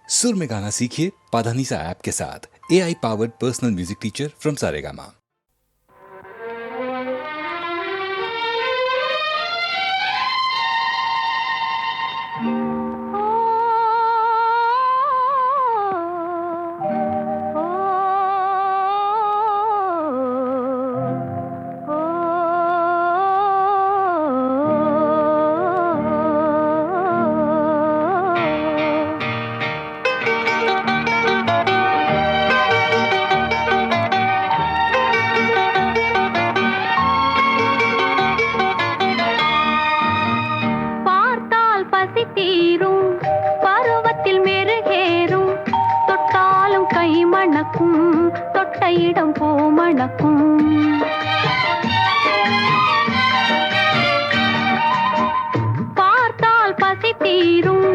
सुर में गाना सीखिए पाधानीसा ऐप के साथ। AI powered personal music teacher from Saregama. தொட்டையிடம் பூமணக்கும் பார்த்தால் பசி தீரும்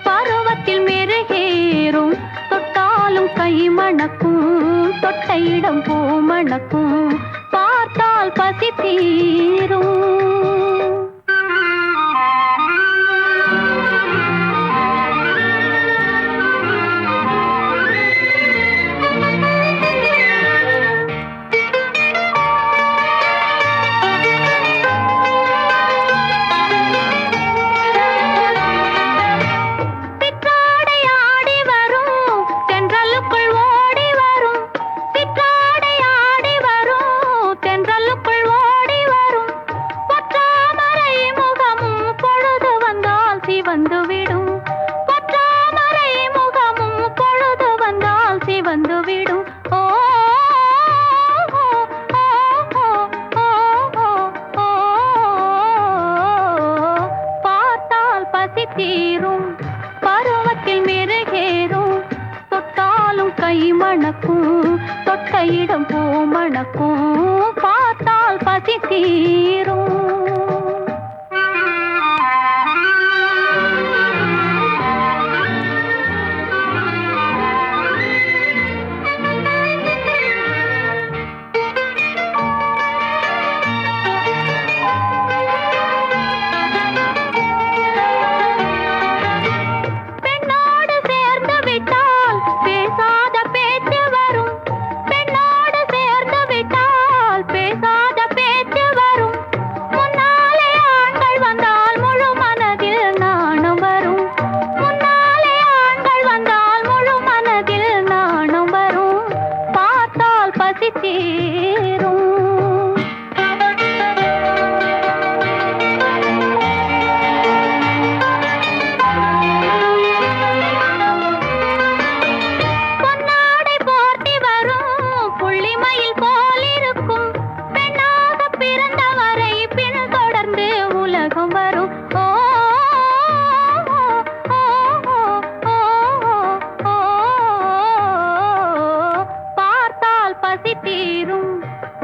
பருவத்தில் மெருகேறும் தொட்டாலும் கை மணக்கும் தொட்டையிடம் பூமணக்கும் பார்த்தால் பசி தீரும் பருவத்தில் மெருகேறும் தொட்டாலும் கை மணக்கும் தொட்டையிடம் பூமணக்கும் பார்த்தால் பசி தீரும்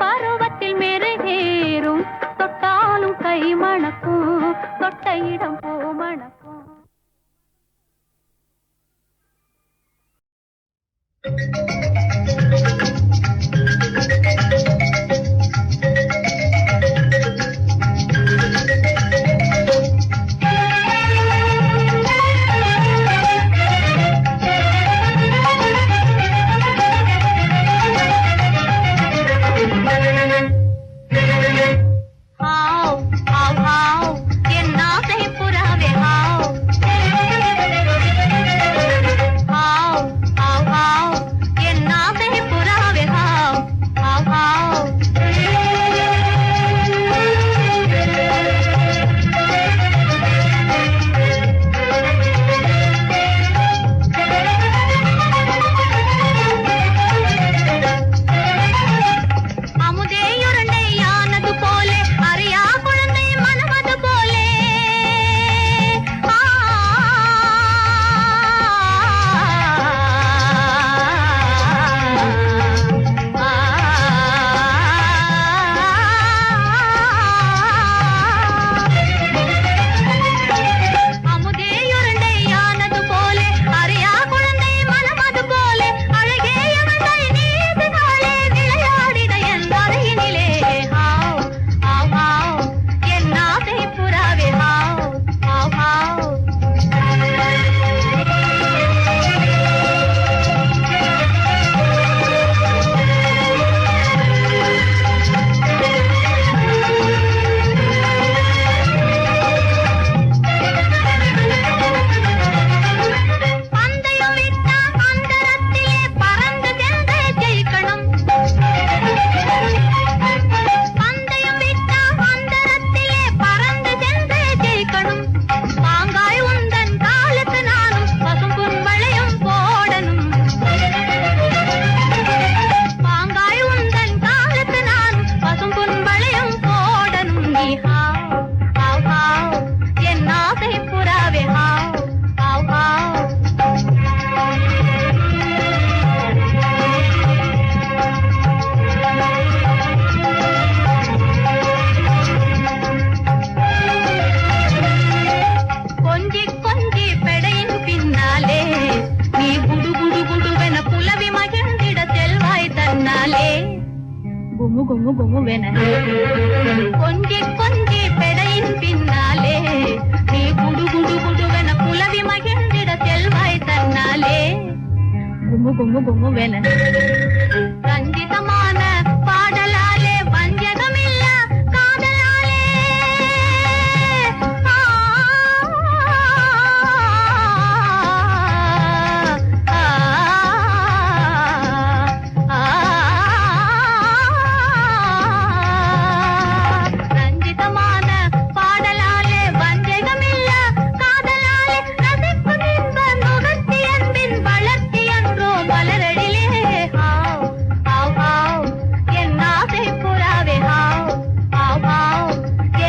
பருவத்தில் மெருகேறும் தொட்டாலும் கை மணக்கும் தொட்டையிடம் பூமணக்கும் என்ன கும்மு கும்முவென கொஞ்சி கொஞ்சி பெடையின் பின்னாலே நீ குடு குடு குடுவென குலவி மகிழ்ந்திட செல்வாய் தன்னாலே கும்மு கும்மு கும்முவென ரஞ்சிதமான பாடலாலே வஞ்சகமில்ல காதலாலே ரஞ்சிதமான பாடலாலே வஞ்சகமில்ல காதலாலே ரசிக்கும் இன்ப நுகர்ச்சி அன்பின் வளர்ச்சி என்றோ மலரடிலே ஹாவ் ஹாவ் ஹாவ் என் ஆசை புறாவே ஹாவ் ஹாவ் ஹாவ்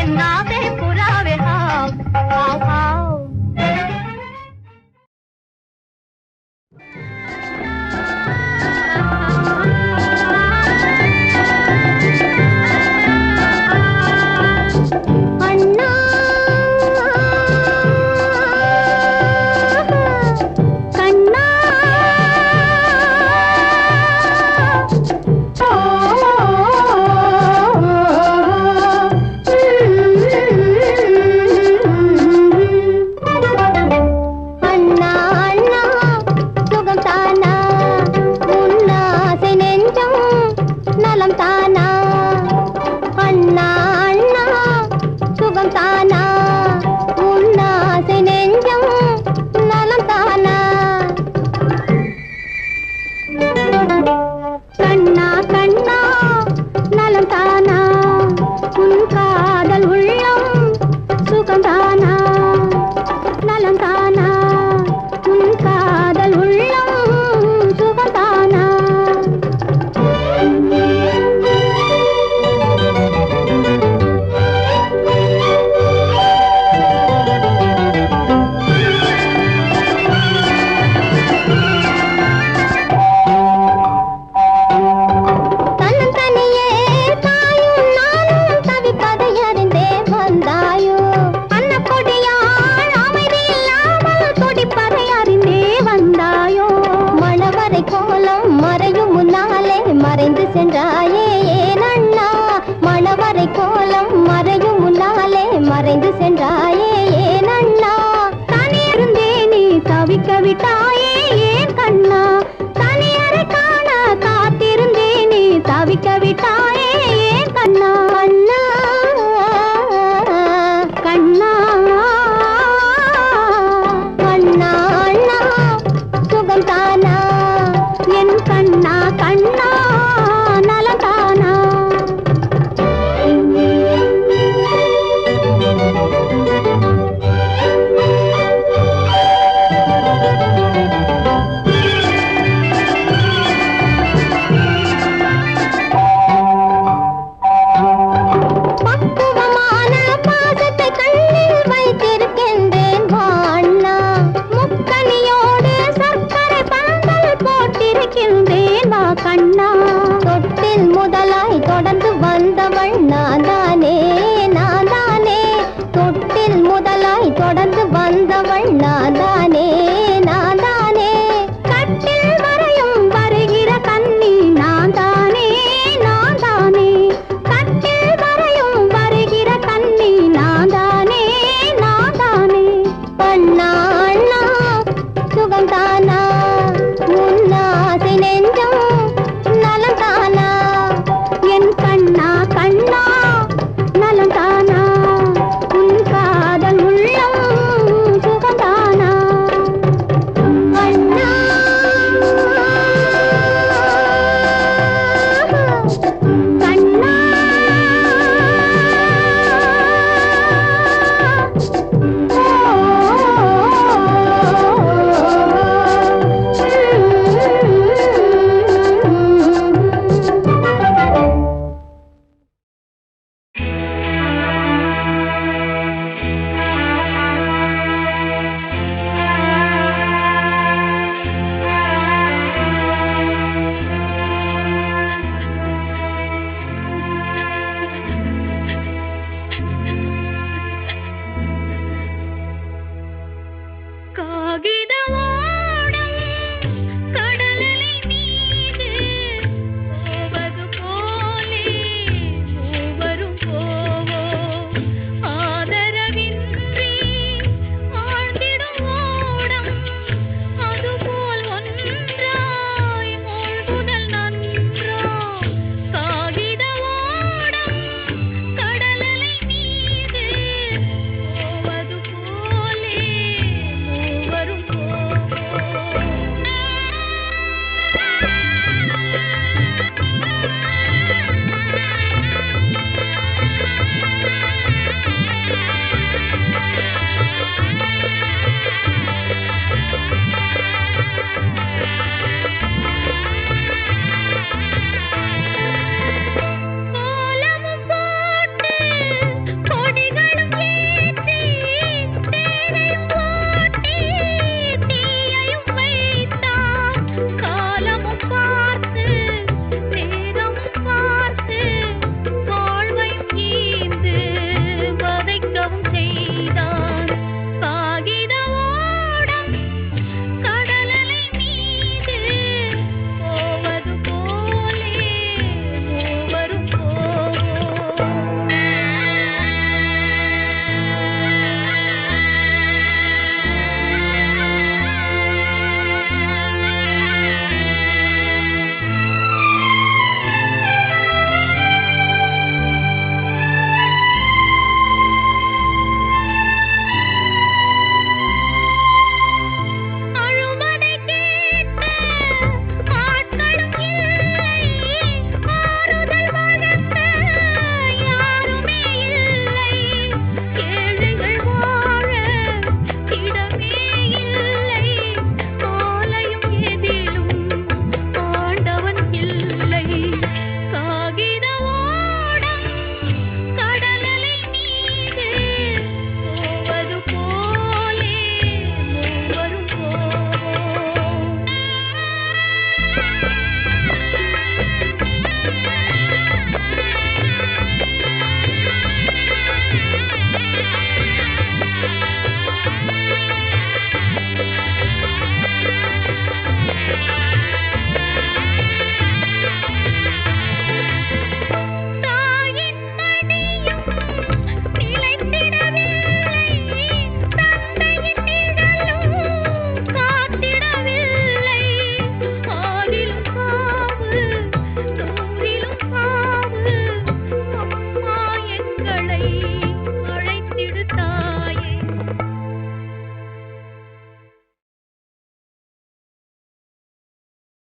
என் ஆசை புறாவே ஹாவ் ஹாவ் ஹாவ் அண்ணா கண்ணா அண்ணா அண்ணா சுகம் தானா உன்னாசை நெஞ்சம் நலம் தானா அண்ணா அண்ணா சுகம் தானா உன்னாசை நெஞ்சம் நலம் தானா கண்ணா கண்ணா நலம் தானா உன் காதல் உள்ளம் சுகம் தானா நலம் தானா உன் காதல் உள்ளம் சுகம் தானா தன்னந்தனியே தாயும் நானும் தவிப்பதை அறிந்தே வந்தாயோ அன்னக்கொடியாள் அமைதி இல்லாமல் துடிப்பதை அறிந்தே வந்தாயோ மணவரை கோலம் மறையும் முன்னாலே மறைந்து சென்றாயே ஏன் அண்ணா மணவரை கோலம் மறையும் முன்னாலே மறைந்து சென்றாயே ஏன் அண்ணா தனியிருந்தே நீ தவிக்க விட்டாயே ஏன் கண்ணா தனியரை காண காத்திருந்தே நீ தவிக்க விட்டாயே ஏன் கண்ணா அண்ணா கண்ணா அண்ணா அண்ணா சுகம் தானா என் கண்ணா கண்ணா நலம் தானா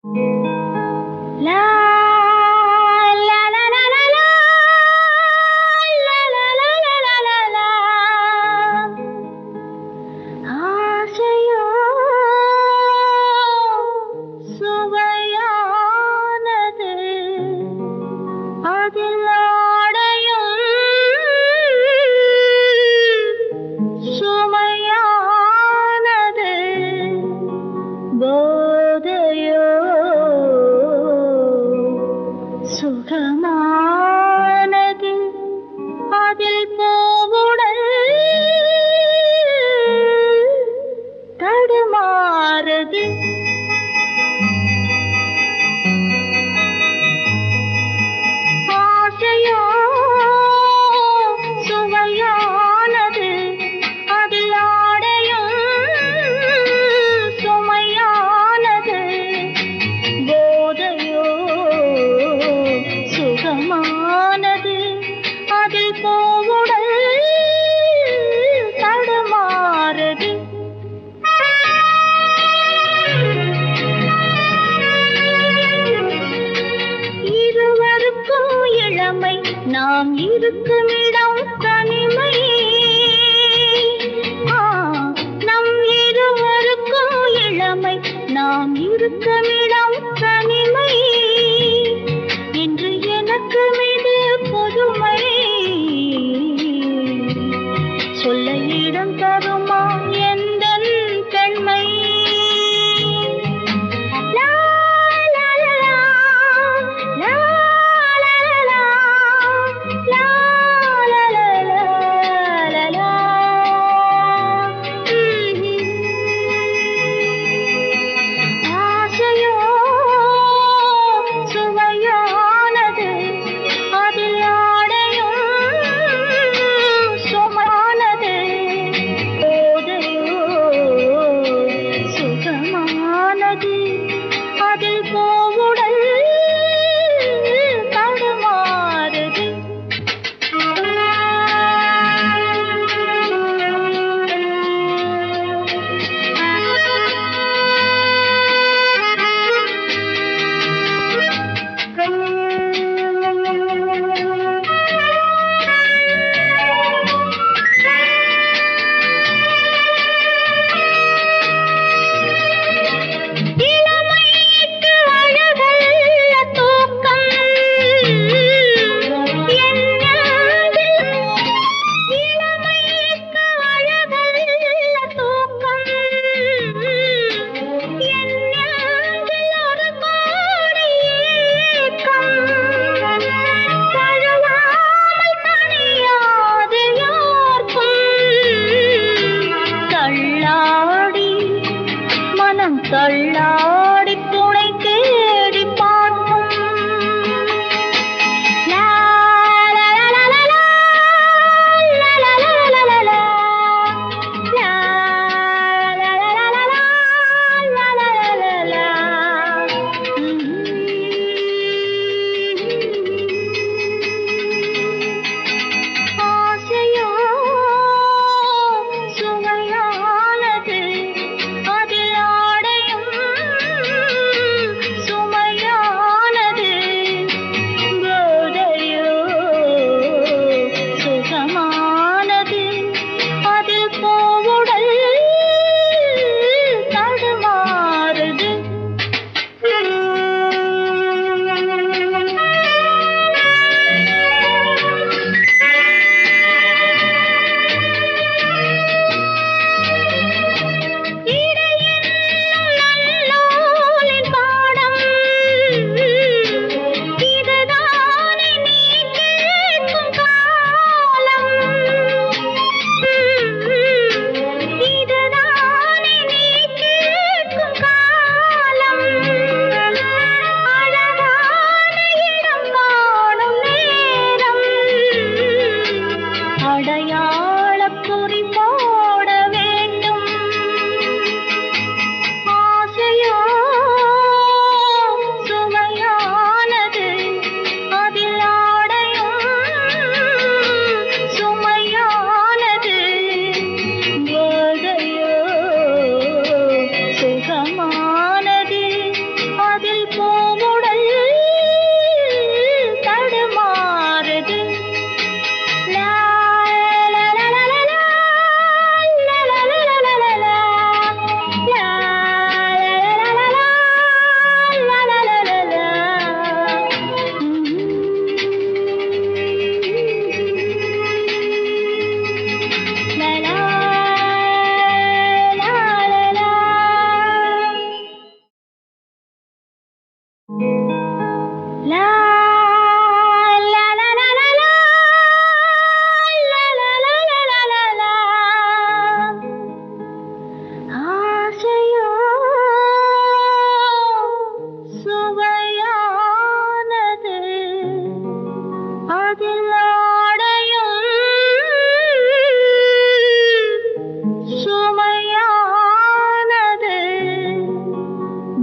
லா லா லா லா லா லா லா லா லா லா லா லா. ஆசையோ சுவையானது, அதில் ஆடையும் சுமையானது. போதையோ சுகமானது, அதில் பூவுடல் தடுமாறுது. ஆசையோ சுவையானது, அதில் ஆடையும் சுமையானது. போதையோ சுகமானது, அதில் பூவுடல் தடுமாறுது. இருவருக்கும் இளமை, நாம் இருக்கும் இடம் தனிமை. நம் இருவருக்கும் இளமை, நாம் இருக்கும் இடம் தனிமை. இன்று எனக்கு மீது பொதுமை, சொல்ல இடம் தருமா எந்தன் பெண்மை? லா லா லா லா, லா லா லா லா, லா லா லா லா லா. ஆசையோ சுவையானது, அதில் ஆடையும் சுமையானது. போதையோ சுகமானது, அதில் பூவுடல் தடுமாறுது. இளமைக்கு அழகல்ல தூக்கம், என் நெஞ்சில். இளமைக்கு அழகல்ல தூக்கம், என் நெஞ்சில் ஒரு கோடி ஏக்கம். தழுவாமல் தனியாது யார்க்கும், தள்ளாடி மனம் தள்ளாடி துணை தேடி பார்க்கும். லா லா லா லா லா, லா லா லா லா லா லா, லா லா லா லா லா, லா லா லா லா. ஆசையோ சுவையானது, அதில் ஆடையும்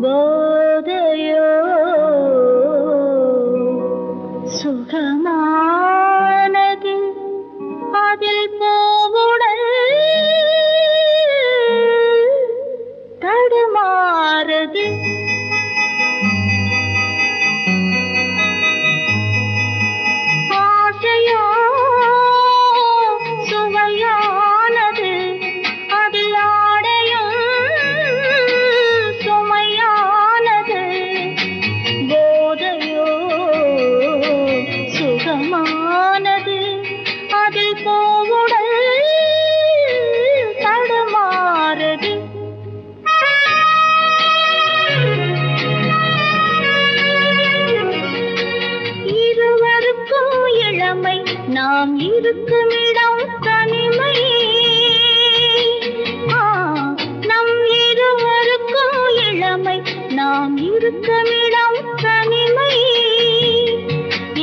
போதையோ சுகமானது அதில் போவுடல் தடுமாறுது ஆசையோ சுவையானது அதில் ஆடையும் சுமையானது போதையோ சுகமானது அதில் போவுடல் தடுமாறுது இருவருக்கும் இளமை நாம் இருக்கும் இடம் தனிமை நம் இருவருக்கும் இளமை நாம் இருக்கும் இடம் தனிமை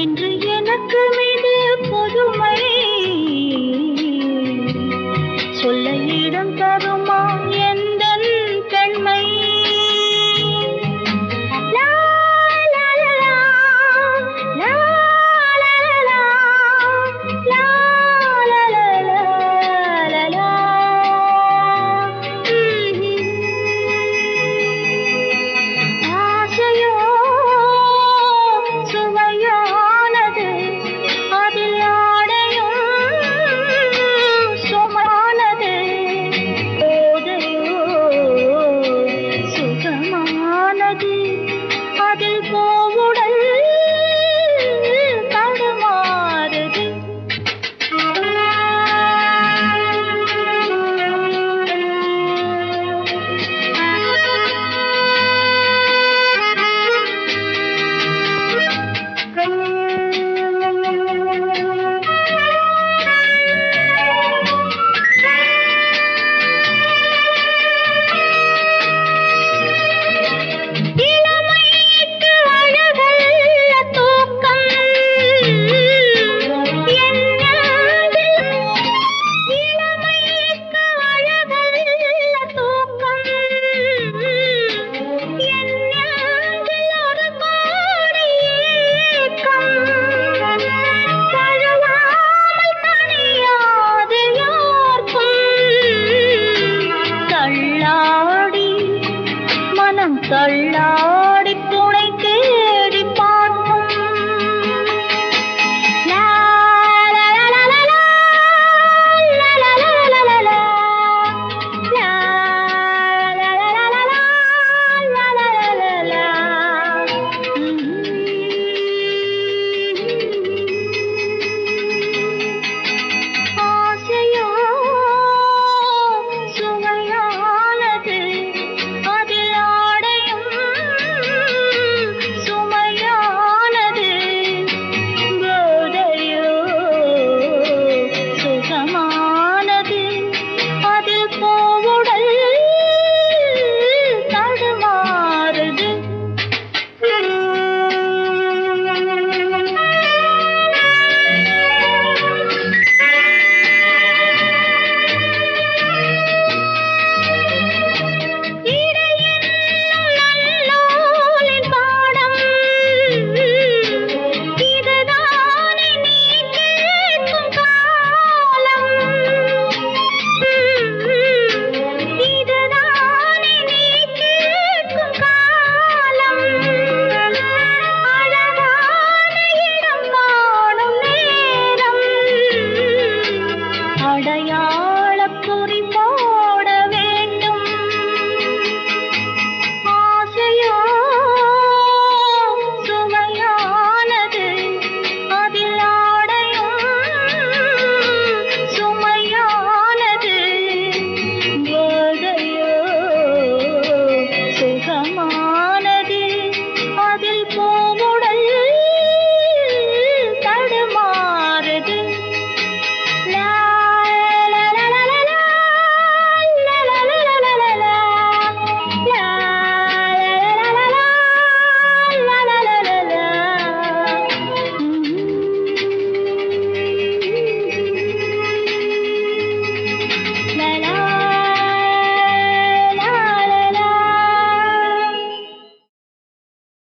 என்று எனக்கு மீது பொதுமை சொல்ல இடம் தருமா எந்தன் பெண்மை லா லா லா லா லா லா லா லா லா லா ஆசையோ சுவையானது அதில் ஆடையும் சுமானது போதையோ சுகமானது அதில் போவுடல் தடுமாறுது இளமைக்கு அழகல்ல தூக்கம் இளமைக்கு அழகல்ல தூக்கம் என்னில் ஒரு கோடி ஏக்கம் தழுவாமல் தனியாது யார்க்கும் தள்ளாடி மனம் தள்ளாடி